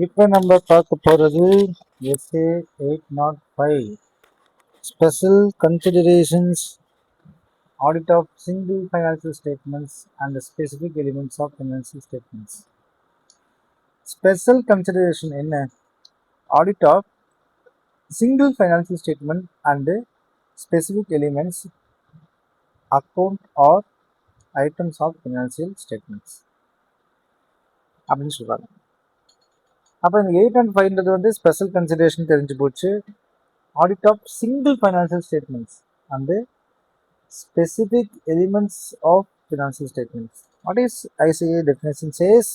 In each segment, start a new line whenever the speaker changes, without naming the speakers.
இப்போ நம்ம பார்க்க போகிறது SA 805 special considerations audit of single financial statements and specific elements of financial statements. Special consideration என்ன? Audit of single financial statement and specific elements account or items of financial statements அப்படின்னு சொல்கிறாங்க. அப்போ இந்த 805ன்றது வந்து ஸ்பெஷல் கன்சிடரேஷன் தெரிஞ்சு போச்சு. Audit of single financial statements and the specific elements of financial statements. What is ICA definition says?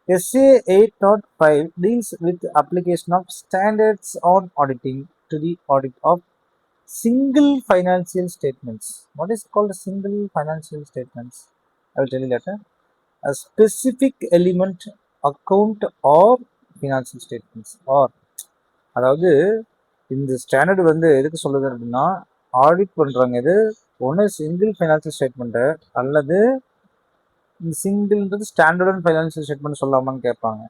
SA 805 deals with the application of standards on auditing to the audit of single financial statements. What is called single financial statements? I will tell you later. A specific element, account or financial statements or அதாவது இந்த standard வந்து எதுக்கு சொல்லுது அப்படின்னா, audit பண்ணுறாங்க இது ஒன்று single financial statement அல்லது இந்த சிங்கிள்ன்றது ஸ்டாண்டர்ட் ஃபைனான்சியல் ஸ்டேட்மெண்ட் சொல்லாமான்னு கேட்பாங்க.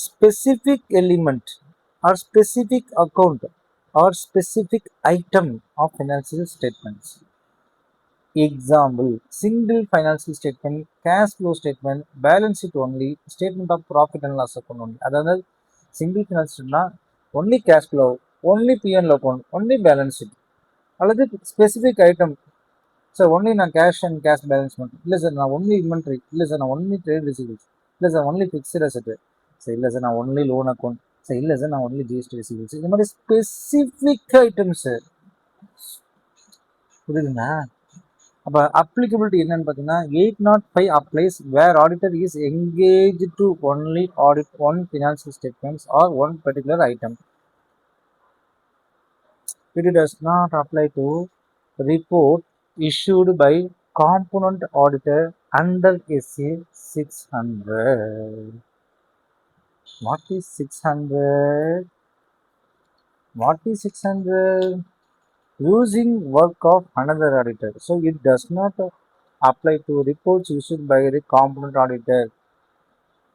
Specific element or specific account or specific item of financial statements. Example, single financial statement, cash flow statement, balance sheet only, statement of profit and loss account only. அதாவது சிங்கிள் ஃபைனான்சியல்னா only cash flow, only PNL account, only balance sheet, அல்லது specific item. Sir only நான் cash and cash balance மட்டும் இல்லை sir, நான் only inventory இல்லை sir, நான் ஒன்லி ட்ரேட் ரிசீவல்ஸ் இல்லை sir, only fixed asset sir இல்லை சார், நான் ஒன்லி லோன் அக்கௌண்ட் சார் இல்லை சார், நான் ஒன்லி ஜிஎஸ்டி ரிசீவல்ஸ். இந்த மாதிரி ஸ்பெசிஃபிக் ஐட்டம்ஸு புரியுதுங்களா? அப்போ அப்ளிகபிலிட்டி என்னன்னு பார்த்தீங்கன்னா 805 applies where auditor is engage to only audit one financial statements or one particular item. It does not apply to report issued by component auditor under SA 600. What is 600? What is 600? Using work of another auditor. So it does not apply to reports issued by the component auditor.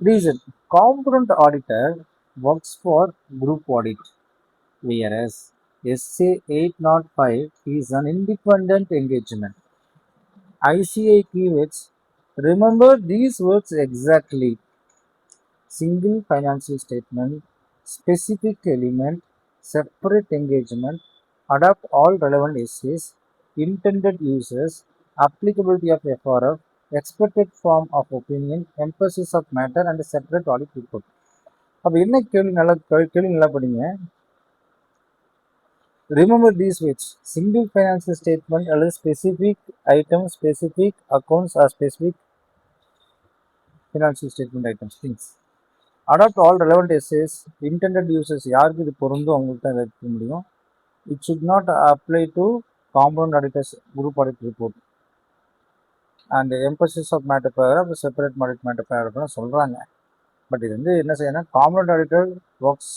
Reason: component auditor works for group audit, whereas SA 805 is an independent engagement. ICA keywords. Remember these words exactly. Single financial statement, specific element, separate engagement, adopt all relevant essays, intended uses, applicability of FRF, expected form of opinion, emphasis of matter and separate audit report. அப்போ என்ன கேள்வி நல்லா படிங்க. Remember these words: single financial statement அல்லது specific items, specific accounts or specific financial statement items things. Adopt all relevant essays, intended uses யாருக்கு இது பொருந்தும் அவங்களுக்கு தான் எடுக்க முடியும். It should not apply to component auditors group audit report and emphasis of matter paragraph separate audit matter paragraph சொல்கிறாங்க. But இது வந்து என்ன செய்யணும், component auditor works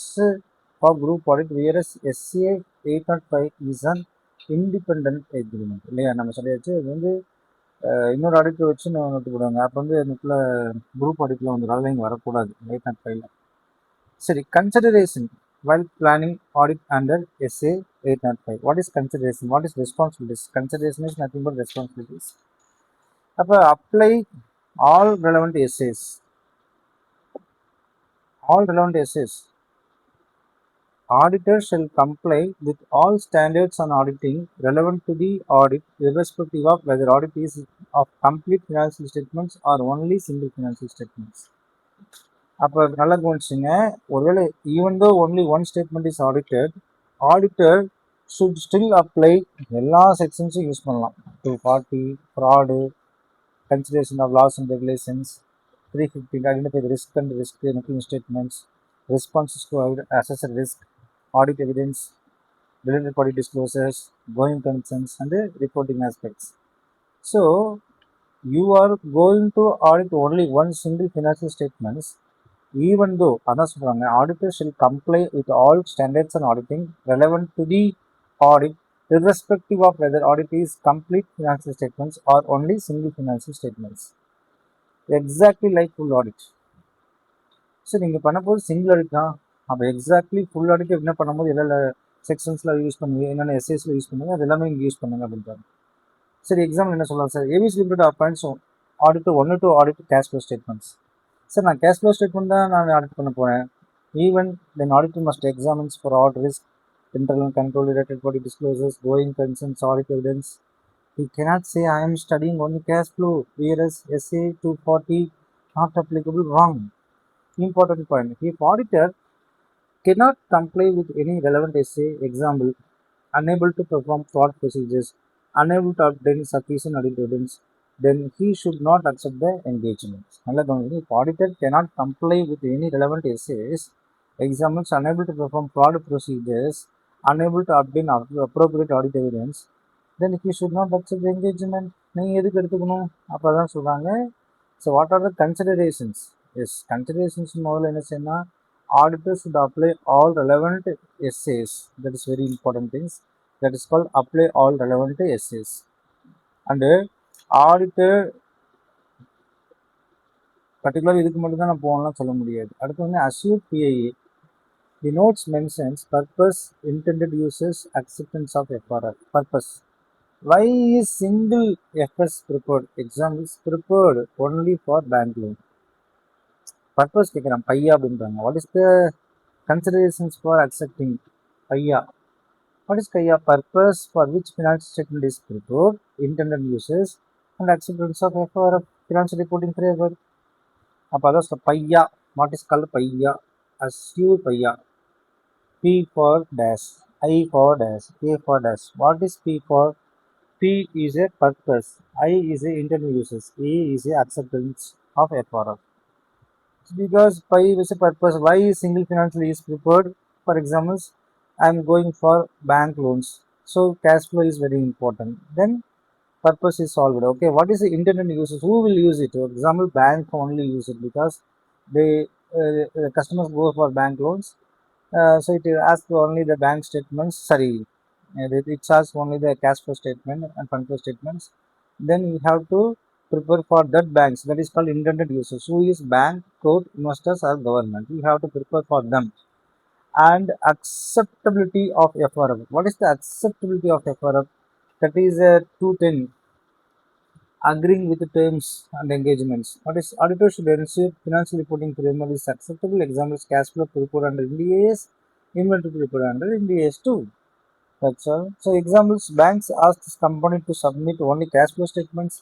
for group audit whereas SA 805 is an independent agreement இல்லையா? நம்ம சொல்லியாச்சு. இது வந்து இன்னொரு ஆடிட்டர் வச்சு நோட்டு போடுவாங்க. அப்போ வந்து எனக்குள்ள குரூப் ஆடிட்டில் வந்து வேலைங்க வரக்கூடாது 805. சரி, consideration while planning audit under SA 805. What is consideration? What is responsibilities? Consideration is nothing but responsibilities. அப்போ apply all relevant essays. All relevant essays. Auditor shall comply with all standards on auditing relevant to the audit, irrespective of whether audit is of complete financial statements or only single financial statements. அப்போ நல்லா கவனிச்சுங்க, ஒருவேளை even though only one statement is audited, auditor should still apply எல்லா செக்ஷன்ஸும் use பண்ணலாம். 240, fraud, consideration of laws and regulations, 350, identify risk and risk including statements, responses to assess risk, audit evidence, related party disclosures, going concerns and reporting aspects. So you are going to audit only one single financial statements, even though auditor shall comply with all standards on auditing relevant to the audit, irrespective of whether audit is complete financial statements or only single financial statements. Exactly like full audit. சரி நீங்கள் பண்ணும்போது single audit தான். அப்போ exactly full audit என்ன பண்ணும்போது எல்லா செக்ஷன்ஸில் use பண்ணுவீங்க, என்னென்ன எஸ்ஏஸில் யூஸ் பண்ணுவீங்க, அது எல்லாமே இங்கே யூஸ் பண்ணுங்க அப்படின்றாங்க. சரி, எக்ஸாம்பிள் என்ன சொல்லலாம் sir? Avis limited appoints audit ஒன்று to audit cash flow statements. Sir நான் கேஷ் ஃப்ளோ ஸ்டேட்மெண்ட் தான் நான் ஆடிட் பண்ண போகிறேன். Even then auditor must examines for all risk, internal control, related party disclosures, going concerns, audit evidence. He cannot say I am studying only cash flow, whereas SA 240 not applicable. Wrong. Important point. If auditor cannot comply with any relevant SA, example, unable to perform fraud procedures, unable to obtain sufficient audit evidence, then he should not accept the engagement. If auditor cannot comply with any relevant SAs, examples, unable to perform fraud procedures, unable to obtain appropriate audit evidence, then he should not accept the engagement. நீங்கள் எதுக்கு எடுத்துக்கணும்? அப்போ தான் சொல்கிறாங்க. So what are the considerations? Yes, considerations முதல்ல என்ன செய்யணும்? Auditor should apply all relevant essays. That is very important things. That is called apply all relevant essays. And auditor particularly இதுக்கு மட்டும் தான் நான் போகலாம் சொல்ல முடியாது. அடுத்து வந்து assure PIA. The notes mentions purpose, intended uses, acceptance of FRR. Purpose. Why is single FS prepared? Example is prepared only for bank loan. Purpose கேட்குறான் பையா அப்படின்றாங்க. What is the considerations for accepting Bhaiya? What is Kaya? Purpose for which financial statement is prepared, intended uses, and acceptance of FR financial reporting framework. அப்போ அதான் பையா. What is called Bhaiya? Assure Bhaiya. P for dash, I for dash, A for dash. What is P for? P is a purpose, I is a intended uses, A is a acceptance of FR. Because pi is a purpose, why single financial is prepared? For examples, I am going for bank loans, so cash flow is very important. Then purpose is solved. Okay, what is the intended uses? Who will use it? For example, bank only use it because they customers go for bank loans. So it asks only the bank statements. Sorry, it asks only the cash flow statement and fund flow statements. Then you have to prepare for that banks. That is called intended users. Who is bank, court, investors, or government? You have to prepare for them. And acceptability of FRF. What is the acceptability of FRF? That is 210. Agreeing with the terms and engagements. What is auditor should ensure financial reporting framework is acceptable. Examples, cash flow prepared under NDAs, inventory prepared under NDAs too. That's all. So examples, banks ask this company to submit only cash flow statements.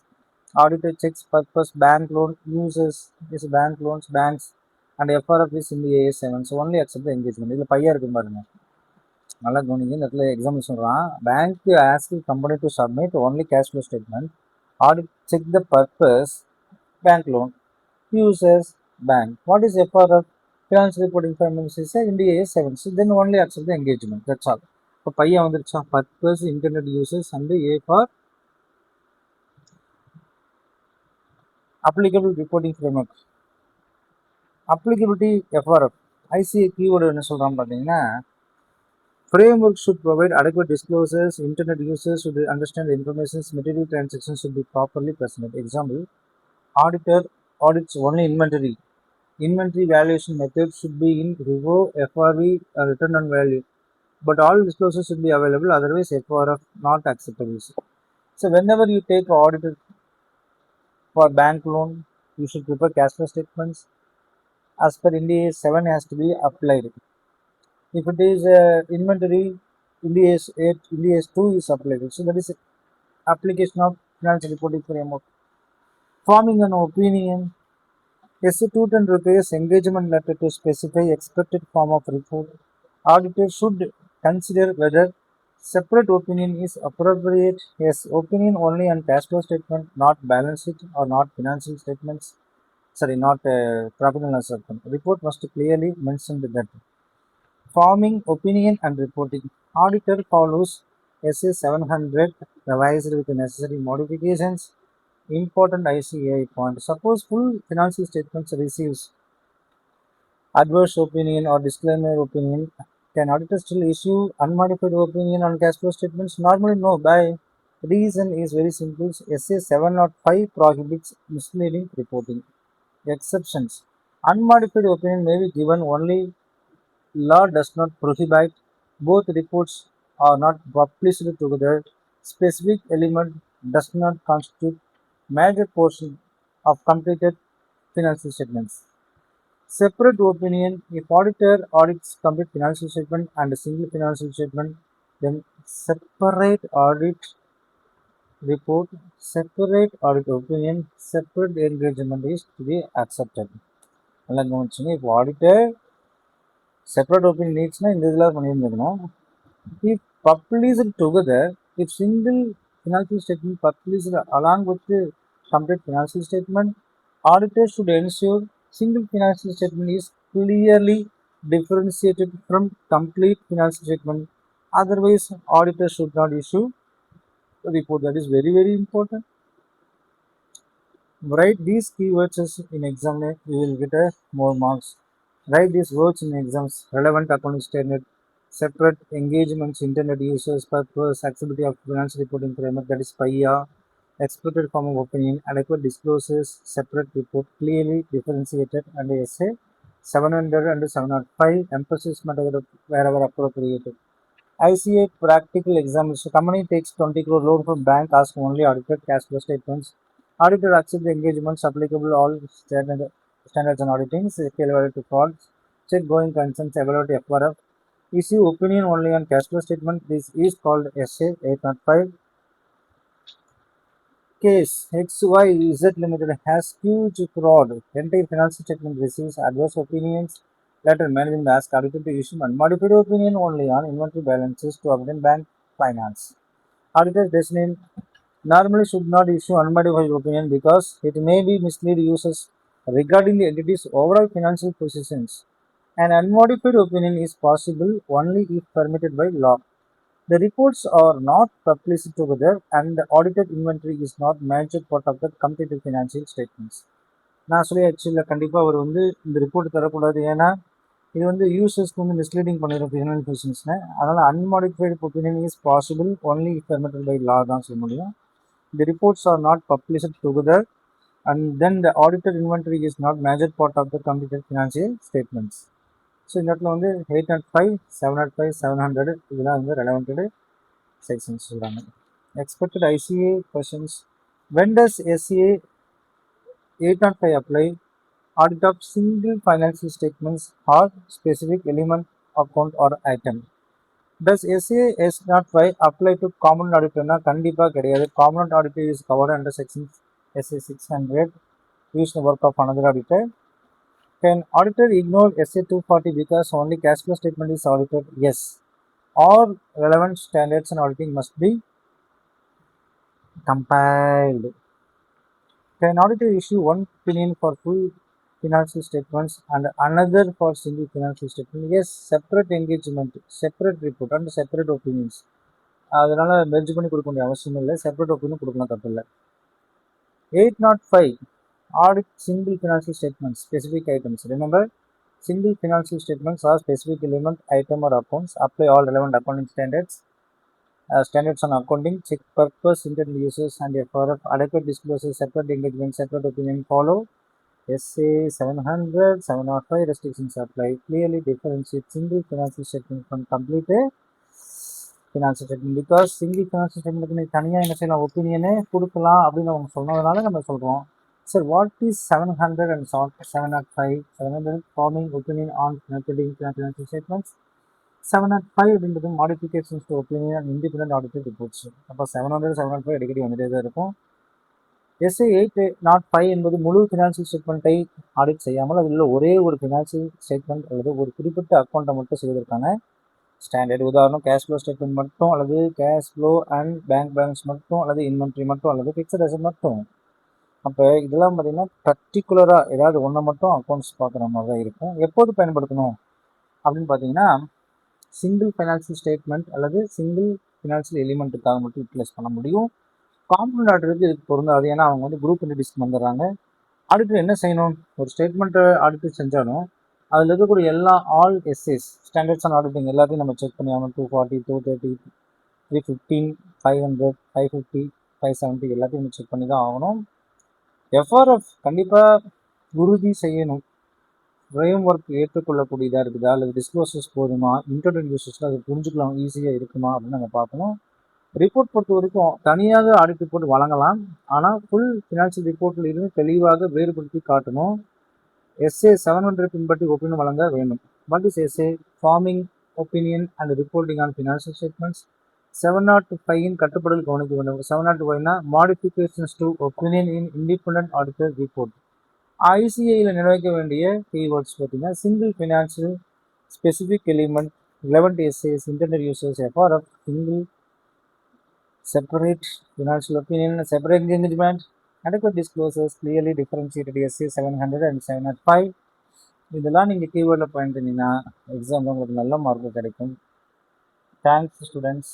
Auditor checks purpose, bank loan uses is bank loans, banks, and FRF is in the AS7. So only accept the engagement. இதில் பையா இருக்கு பாருங்க. நல்லா கவனிங்க. இந்த இடத்துல example சொல்கிறான். Bank ask company to submit only cash flow statement. Audit check the purpose, bank loan, users, bank. What is FRF? Financial reporting framework is India A7. So then only accept the engagement. That's all. இப்போ பையன் வந்துருச்சா? Purpose, internet users and A for applicable reporting framework. Applicability FRF. ICA keyword என்ன சொல்கிறான்னு பார்த்தீங்கன்னா, framework should provide adequate disclosures, internet users should understand the information, material transactions should be properly presented. Example, auditor audits only inventory. Inventory valuation method should be in RIVO, FRV, return on value. But all disclosures should be available, otherwise FRF not acceptable. So whenever you take auditor for bank loan, you should prepare cash flow statements. As per India 7 has to be applied. If it is inventory, India 8, India 2 is applied. So that is application of financial reporting framework. Forming an opinion. SC210 requires engagement letter to specify expected form of report. Auditor should consider whether separate opinion is appropriate. Yes, opinion only on cash flow statement, not balance sheet or not financial statements. Sorry, not profit and loss account. Report must clearly mention that. Forming opinion and reporting. Auditor follows SA 700 revised with the necessary modifications. Important ICAI point. Suppose full financial statements receives adverse opinion or disclaimer opinion, can auditor still issue unmodified opinion on cash flow statements? Normally no. By reason is very simple. SA 705 prohibits misleading reporting. Exceptions. Unmodified opinion may be given only. Law does not prohibit. Both reports are not published together. Specific element does not constitute major portion of completed financial statements. Separate opinion: if auditor audits complete financial statement and a single financial statement, then report, separate audit opinion, separate engagement is to be accepted. நல்லா கவனிச்சுங்க. இப்போ auditor separate opinion நீட்ஸ்னா இந்த இதில் பண்ணியிருந்துக்கணும். If published together, if single financial statement published along with the complete financial statement, auditors should ensure single financial statement is clearly differentiated from complete financial statement. Otherwise, auditors should not issue a report. That is very, very important. Write these keywords in exam, you will get more marks. Write these words in exams: relevant accounting standard, separate engagements, internet users, purpose, accessibility of financial reporting framework, that is PIA, expected form of opinion, adequate disclosures, separate report, clearly differentiated, and essay 700 and 705, emphasis matter wherever appropriate. ICA practical examination. Company takes 20 crore loan from bank, asks only audited cash flow statements. Auditor accepts the engagements applicable all standards on auditing. Evaluate to frauds. Check going concerns. Evaluate FRF. Issue opinion only on cash flow statement. This is called SA 805. Case XYZ Limited has huge fraud. Entire financial statement receives adverse opinions. Later, management asked auditor to issue unmodified opinion only on inventory balances to obtain bank finance. Auditor's decision normally should not issue unmodified opinion because it may be mislead users regarding the entity's overall financial positions. An unmodified opinion is possible only if permitted by law. The reports are not published together and the audited inventory is not major part of the completed financial statements. நான் சொல்லி ஆக்சுவலில் கண்டிப்பாக அவர் வந்து இந்த report தரக்கூடாது. ஏன்னா இது வந்து யூசர்ஸ்க்கு வந்து மிஸ்லீடிங் பண்ணிடும் ஃபினான்ஷியல் பொசிஷன்ஸ்னு. அதனால் unmodified opinion is possible only permitted by law தான் சொல்ல முடியும். The reports are not published together and then the audited inventory is not major part of the completed financial statements. So இந்த இடத்துல வந்து 805, 705, 700 இதெல்லாம் வந்து ரெலவெண்டடு செக்ஷன்ஸ் சொல்கிறாங்க. Expected ICA questions. When does SCA 805 apply? Audit of single financial statements or specific element, account or item. Does SCA 805 apply to common auditor? கண்டிப்பாக கிடையாது. Common auditor is covered under section SA 600. Use the work of another auditor. Can auditor ignore SA 240 because only cash flow statement is audited? Yes. All relevant standards and auditing must be compiled. Can auditor issue one opinion for full financial statements and another for single financial statement? Yes. Separate engagement, separate report and separate opinions. அதனால merge பண்ணி கொடுக்க வேண்டிய அவசியம் இல்லை. Separate opinion கொடுக்கலாம், தப்பு இல்லை. 805 audit single financial statements, specific items. Remember, single financial statements are specific element, item or accounts. Apply all relevant accounting standards. Standards on accounting, check purpose, intended uses and FRF, adequate disclosure, separate engagement, separate opinion follow. SA 700, 705 restrictions apply. Clearly differentiate single financial statement from complete financial statement because single financial statement தனியாக என்ன செய்யலாம், ஒப்பீனியனே கொடுக்கலாம் அப்படின்னு அவங்க சொன்னதுனால நம்ம சொல்கிறோம். Sir, what is 700 and 705? 700 forming opinion on financial statements. 705 அப்படின்றது modifications to opinion and independent audited reports. அப்போ 700, 705 அடிக்கடி வந்துட்டே தான் இருக்கும். SA 805 என்பது முழு ஃபினான்ஷியல் ஸ்டேட்மெண்ட்டை ஆடிட் செய்யாமல் அதில் ஒரே ஒரு ஃபினான்ஷியல் ஸ்டேட்மெண்ட் அல்லது ஒரு குறிப்பிட்ட அக்கௌண்ட்டை மட்டும் செய்வதற்கான ஸ்டாண்டர்ட். உதாரணம், கேஷ் ஃப்ளோ ஸ்டேட்மெண்ட் மட்டும் அல்லது cash flow and bank balance மட்டும் அல்லது இன்வென்ட்ரி மட்டும் அல்லது ஃபிக்ஸட் அசெட் மட்டும். அப்போ இதெல்லாம் பார்த்தீங்கன்னா பர்டிகுலராக ஏதாவது ஒன்றை மட்டும் அக்கௌண்ட்ஸ் பார்க்குற மாதிரி தான் இருக்கும். எப்போது பயன்படுத்தணும் அப்படின்னு பார்த்தீங்கன்னா, சிங்கிள் ஃபினான்ஷியல் ஸ்டேட்மெண்ட் அல்லது சிங்கிள் ஃபினான்ஷியல் எலிமெண்ட்டுக்காக மட்டும் யூட்டிலைஸ் பண்ண முடியும். காம்பவுண்ட் ஆடிட்டருக்கு இதுக்கு பொருந்தாது. ஏன்னா அவங்க வந்து குரூப் என்டிட்டிஸ்க்கு வந்துடுறாங்க. ஆடிட்டர் என்ன செய்யணும், ஒரு ஸ்டேட்மெண்ட்டை ஆடிட்டர் செஞ்சாலும் அதில் இருக்கக்கூடிய எல்லா all essays standards and auditing எல்லாத்தையும் நம்ம செக் பண்ணி ஆகணும். 240, 230, 315, 500, 550, 570 எல்லாத்தையும் நம்ம செக் பண்ணி தான் ஆகணும். FRF கண்டிப்பாக உறுதி செய்யணும். ஃப்ரேம் ஒர்க் ஏற்றுக்கொள்ளக்கூடியதாக இருக்குதா, அல்லது டிஸ்க்ளோசர்ஸ் போதுமா, இன்டர்நெட் யூசர்ஸ்க்கு அது புரிஞ்சுக்கலாம் ஈஸியாக இருக்குமா அப்படின்னு நம்ம பார்க்கணும். ரிப்போர்ட் பொறுத்த வரைக்கும் தனியாக ஆடிட் ரிப்போர்ட் வழங்கலாம். ஆனால் ஃபுல் ஃபினான்ஷியல் ரிப்போர்ட்டில் இருந்து தெளிவாக வேறுபடுத்தி காட்டணும். எஸ்ஏ 700 பின்பற்றி ஒப்பீனியன் வழங்க வேண்டும். What is SA? Forming opinion and reporting on financial statements. 705 இன் கட்டுப்பாடுகள் கவனிக்க வேண்டும். 705னா modifications to opinion in independent auditor report. ஐசிஐயில் நிர்வகிக்க வேண்டிய கீவேர்ட்ஸ் பார்த்தீங்கன்னா single financial specific element, 11 SAs, internet users, FRF, single separate financial opinion, separate engagement, adequate disclosures, clearly differentiated SA 700 and 705. இதெல்லாம் நீங்கள் கீவேர்டில் பண்ணிட்டீங்கன்னா எக்ஸாமில் உங்களுக்கு நல்ல மார்க் கிடைக்கும். Thanks students.